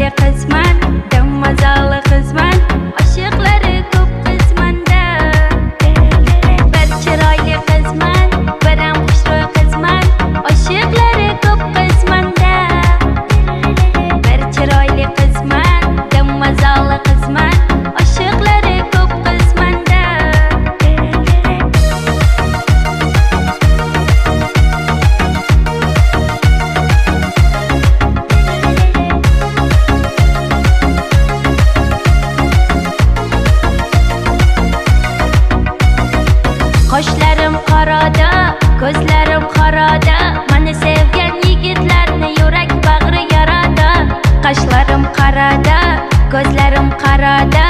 chiroyli qizman, damazali qizman, oshiqlari ko'p qizmanda. Bir chiroyli qizman, bir ham xushro'y qizman, oshiqlari ko'p qizmanda. Bir chiroyli qizman, damazali qizman, oshiqlari ko'p qizmanda. Qoshlarim qorada, ko'zlarim qorada, meni sevgan yigitlarni yurak bag'ri yarada. Qoshlarim qorada, ko'zlarim qorada,